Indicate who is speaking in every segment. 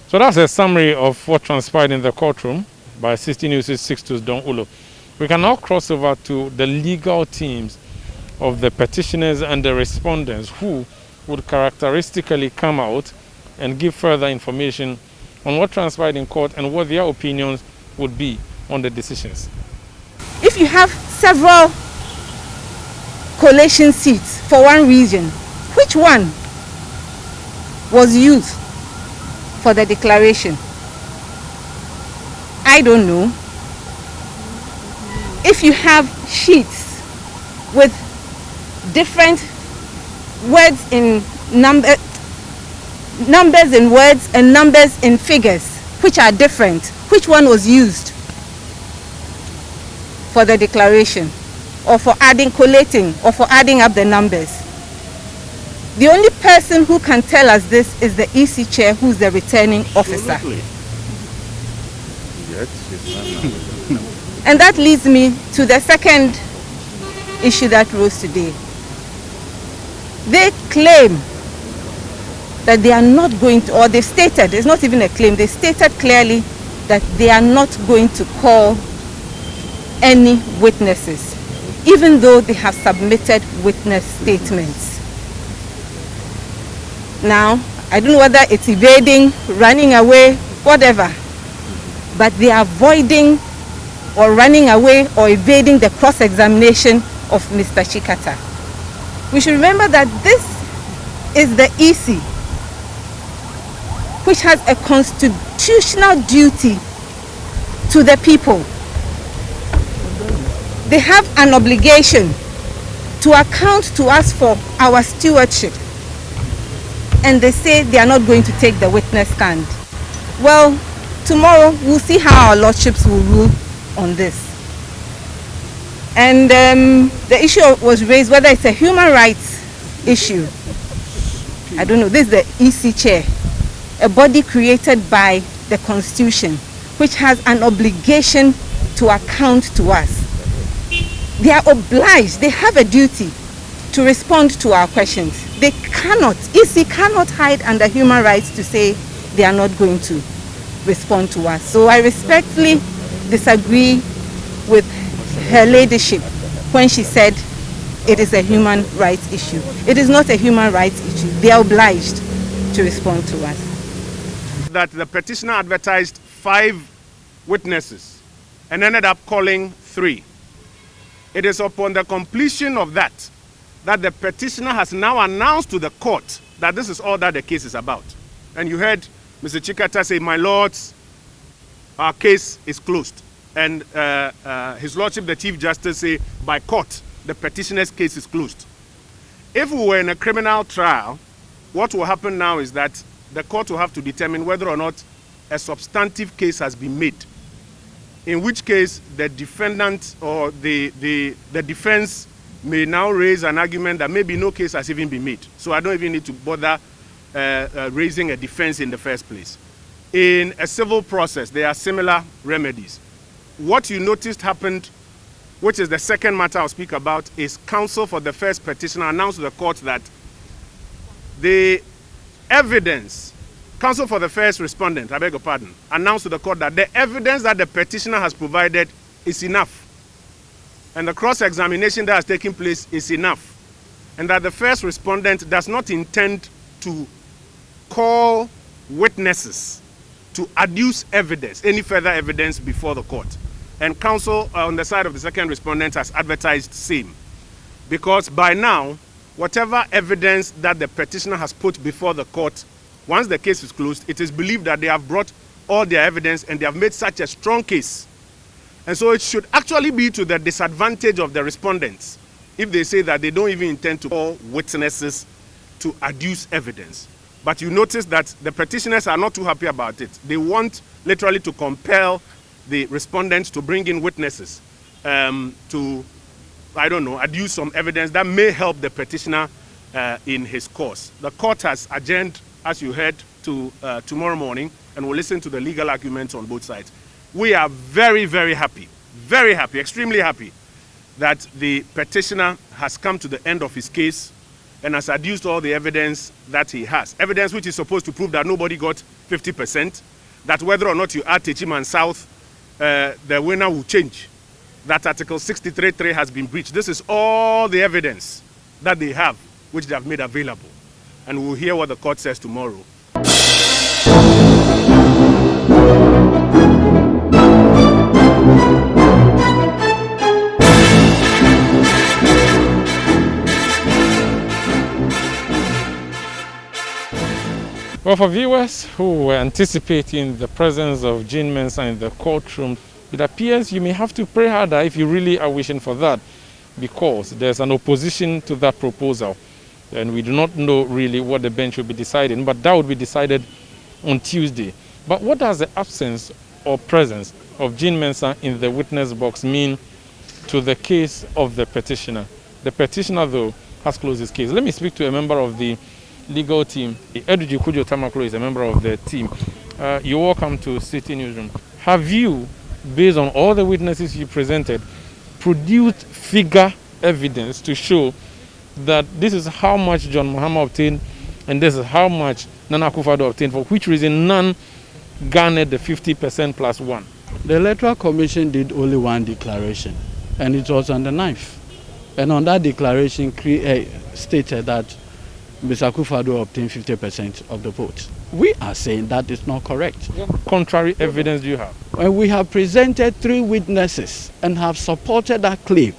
Speaker 1: So that's a summary of what transpired in the courtroom by 16 News 62's Don Ulo. We can now cross over to the legal teams of the petitioners and the respondents, who would characteristically come out and give further information on what transpired in court and what their opinions would be on the decisions.
Speaker 2: If you have several collation seats for one region, which one was used for the declaration? I don't know. If you have sheets with different words in numbers in words and numbers in figures, which are different, which one was used for the declaration, or for collating, or for adding up the numbers? The only person who can tell us this is the EC chair, who's the returning officer. And that leads me to the second issue that rose today. They claim that they are not going to, or they stated, it's not even a claim, they stated clearly that they are not going to call any witnesses, even though they have submitted witness statements. Now, I don't know whether it's evading, running away, whatever, but they are avoiding or running away or evading the cross-examination of Mr. Chikata. We should remember that this is the EC, which has a constitutional duty to the people. They have an obligation to account to us for our stewardship, and they say they are not going to take the witness stand. Well, tomorrow we'll see how our lordships will rule on this. And the issue was raised whether it's a human rights issue. I don't know. This is the EC chair, a body created by the Constitution, which has an obligation to account to us. They are obliged, they have a duty to respond to our questions. They cannot, EC cannot hide under human rights to say they are not going to respond to us. So I respectfully disagree with her ladyship when she said it is a human rights issue. It is not a human rights issue. They are obliged to respond to us.
Speaker 3: That the petitioner advertised 5 witnesses and ended up calling 3. It is upon the completion of that the petitioner has now announced to the court that this is all that the case is about. And you heard Mr. Chikata say, "My lords, our case is closed." And His Lordship, the Chief Justice, say, by court, the petitioner's case is closed. If we were in a criminal trial, what will happen now is that the court will have to determine whether or not a substantive case has been made, in which case the defendant or the defense may now raise an argument that maybe no case has even been made. So I don't even need to bother raising a defense in the first place. In a civil process, there are similar remedies. What you noticed happened, which is the second matter I'll speak about, is counsel for the first petitioner announced to the court that the evidence, counsel for the first respondent, I beg your pardon, announced to the court that the evidence that the petitioner has provided is enough. And the cross-examination that has taken place is enough. And that the first respondent does not intend to call witnesses to adduce evidence, any further evidence before the court. And counsel on the side of the second respondent has advertised same. Because by now, whatever evidence that the petitioner has put before the court, once the case is closed, it is believed that they have brought all their evidence and they have made such a strong case. And so it should actually be to the disadvantage of the respondents if they say that they don't even intend to call witnesses to adduce evidence. But you notice that the petitioners are not too happy about it. They want literally to compel the respondents to bring in witnesses to, I don't know, adduce some evidence that may help the petitioner in his cause. The court has adjourned, as you heard, to tomorrow morning, and we'll listen to the legal arguments on both sides. We are very, very happy, extremely happy that the petitioner has come to the end of his case and has adduced all the evidence that he has. Evidence which is supposed to prove that nobody got 50%, that whether or not you add Techiman South, the winner will change. That Article 63.3 has been breached. This is all the evidence that they have, which they have made available. And we'll hear what the court says tomorrow.
Speaker 1: Well, for viewers who were anticipating the presence of Jean Mensah in the courtroom, it appears you may have to pray harder if you really are wishing for that, because there's an opposition to that proposal. And we do not know really what the bench will be deciding, but that will be decided on Tuesday. But what does the absence or presence of Jean Mensah in the witness box mean to the case of the petitioner? The petitioner, though, has closed his case. Let me speak to a member of the legal team. Addo Tamaklo is a member of the team. You're welcome to City Newsroom. Have you, based on all the witnesses you presented, produced figure evidence to show that this is how much John Mahama obtained and this is how much Nana Akufo-Addo obtained, for which reason none garnered the 50% plus one?
Speaker 4: The Electoral Commission did only one declaration, and it was on the 9th. And on that declaration stated that Mr. Akufo-Addo obtained 50% of the votes. We are saying that is not correct.
Speaker 1: What contrary evidence do you have?
Speaker 4: And we have presented 3 witnesses and have supported that claim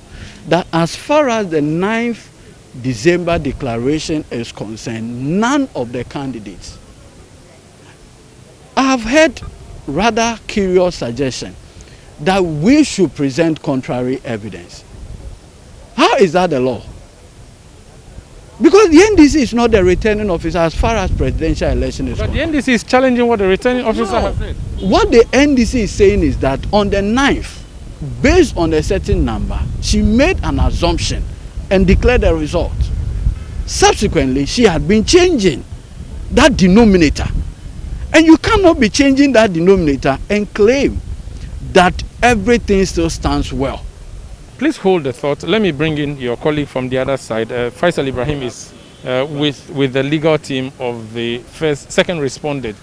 Speaker 4: that as far as the 9th December declaration is concerned, none of the candidates. I have heard rather curious suggestion that we should present contrary evidence. How is that the law? Because the NDC is not the returning officer as far as presidential election is concerned.
Speaker 1: But the NDC is challenging what the returning officer has said.
Speaker 4: What the NDC is saying is that on the 9th, based on a certain number, she made an assumption and declared the result. Subsequently, she had been changing that denominator. And you cannot be changing that denominator and claim that everything still stands well.
Speaker 1: Please hold the thought. Let me bring in your colleague from the other side. Faisal Ibrahim is with the legal team of the second respondent.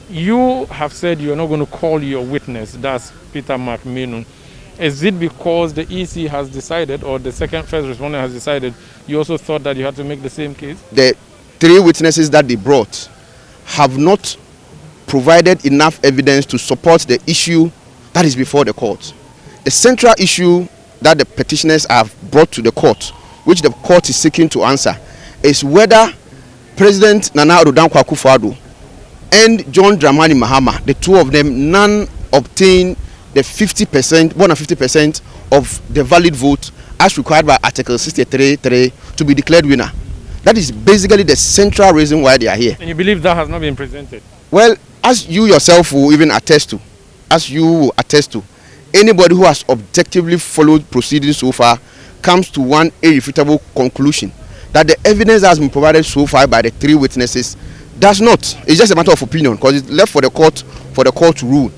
Speaker 1: You have said you're not going to call your witness, that's Peter McMenon. Is it because the EC has decided, or the first respondent has decided, you also thought that you had to make the same case?
Speaker 5: The 3 witnesses that they brought have not provided enough evidence to support the issue that is before the court. The central issue that the petitioners have brought to the court, which the court is seeking to answer, is whether President Nana Akufo-Addo and John Dramani Mahama, the 2 of them, none obtained the 50%, more than 50% of the valid vote as required by Article 63.3 to be declared winner. That is basically the central reason why they are here.
Speaker 1: And you believe that has not been presented?
Speaker 5: Well, as you yourself will even attest to, anybody who has objectively followed proceedings so far comes to one irrefutable conclusion that the evidence that has been provided so far by the 3 witnesses does not. It's just a matter of opinion, because it's left for the court to rule.